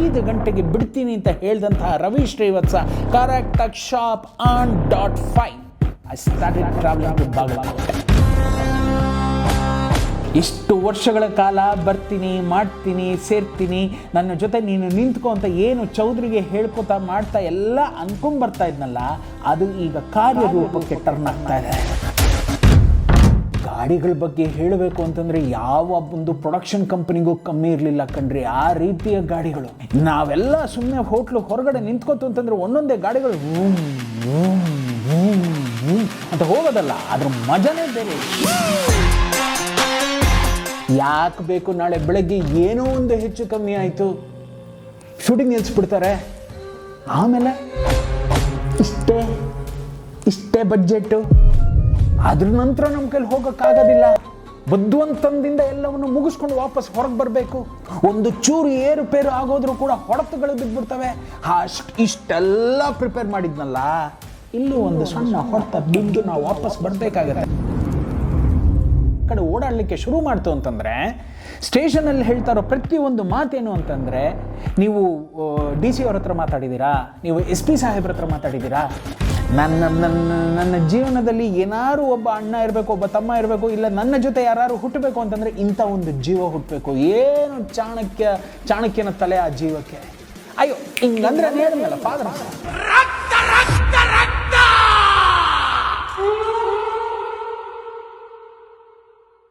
5 ಗಂಟೆಗೆ ಬಿಡ್ತೀನಿ ಅಂತ ಹೇಳಿದಂತಹ Ravi Srivatsa correct sharp on .5 I started traveling to Bagalkote. ಇಷ್ಟು ವರ್ಷಗಳ ಕಾಲ ಬರ್ತೀನಿ, ಮಾಡ್ತೀನಿ, ಸೇರ್ತೀನಿ, ನನ್ನ ಜೊತೆ ನೀನು ನಿಂತ್ಕೊ ಅಂತ ಏನು ಚೌಧರಿಗೆ ಹೇಳ್ಕೊತಾ ಮಾಡ್ತಾ ಎಲ್ಲ ಅನ್ಕೊಂಡ್ಬರ್ತಾ ಇದ್ನಲ್ಲ, ಅದು ಈಗ ಕಾರ್ಯರೂಪಕ್ಕೆ ಟರ್ನ್ ಆಗ್ತಾ ಇದೆ. ಗಾಡಿಗಳ ಬಗ್ಗೆ ಹೇಳಬೇಕು ಅಂತಂದರೆ ಯಾವ ಒಂದು ಪ್ರೊಡಕ್ಷನ್ ಕಂಪನಿಗೂ ಕಮ್ಮಿ ಇರಲಿಲ್ಲ ಕಣ್ರಿ. ಆ ರೀತಿಯ ಗಾಡಿಗಳು. ನಾವೆಲ್ಲ ಸುಮ್ಮನೆ ಹೋಟ್ಲು ಹೊರಗಡೆ ನಿಂತ್ಕೋತು ಅಂತಂದರೆ ಒಂದೊಂದೇ ಗಾಡಿಗಳು ಅಂತ ಹೋಗೋದಲ್ಲ, ಅದ್ರ ಮಜಾನೇ ಬೇರೆ. ಯಾಕೆ ಬೇಕು ನಾಳೆ ಬೆಳಗ್ಗೆ ಏನೋ ಒಂದು ಹೆಚ್ಚು ಕಮ್ಮಿ ಆಯಿತು, ಶೂಟಿಂಗ್ ನಿಲ್ಲಿಸ್ಬಿಡ್ತಾರೆ, ಆಮೇಲೆ ಇಷ್ಟೇ ಬಡ್ಜೆಟ್ಟು, ಅದ್ರ ನಂತರ ನಮ್ಮ ಕೈಲಿ ಹೋಗೋಕ್ಕಾಗೋದಿಲ್ಲ. ಬುದ್ಧಿವಂತದಿಂದ ಎಲ್ಲವನ್ನು ಮುಗಿಸ್ಕೊಂಡು ವಾಪಸ್ ಹೊರಗೆ ಬರಬೇಕು. ಒಂದು ಚೂರು ಏರುಪೇರು ಆಗೋದ್ರೂ ಕೂಡ ಹೊಡೆತಗಳು ಬಿದ್ದುಬಿಡ್ತವೆ. ಇಷ್ಟೆಲ್ಲ ಪ್ರಿಪೇರ್ ಮಾಡಿದ್ನಲ್ಲ, ಇಲ್ಲೂ ಒಂದು ಸಣ್ಣ ಹೊಡೆತ ಬಿದ್ದು ನಾವು ವಾಪಸ್ ಬರಬೇಕಾಗತ್ತೆ. ಕಡೆ ಓಡಾಡಲಿಕ್ಕೆ ಶುರು ಮಾಡ್ತು ಅಂತಂದರೆ ಸ್ಟೇಷನಲ್ಲಿ ಹೇಳ್ತಾ ಇರೋ ಪ್ರತಿಯೊಂದು ಮಾತೇನು ಅಂತಂದರೆ, ನೀವು DC ಅವ್ರ ಹತ್ರ ಮಾತಾಡಿದ್ದೀರಾ, ನೀವು SP ಸಾಹೇಬ್ರ ಹತ್ರ ಮಾತಾಡಿದ್ದೀರಾ, ನನ್ನ ಜೀವನದಲ್ಲಿ ಏನಾರು ಒಬ್ಬ ಅಣ್ಣ ಇರಬೇಕು, ಒಬ್ಬ ತಮ್ಮ ಇರಬೇಕು, ಇಲ್ಲ ನನ್ನ ಜೊತೆ ಯಾರು ಹುಟ್ಟಬೇಕು ಅಂತಂದರೆ ಇಂಥ ಒಂದು ಜೀವ ಹುಟ್ಟಬೇಕು. ಏನು ಚಾಣಕ್ಯನ ತಲೆ ಆ ಜೀವಕ್ಕೆ. ಅಯ್ಯೋ ಹಿಂಗಂದ್ರೆ ಹೇಳಿದ್ನಲ್ಲ ಫಾದರ್.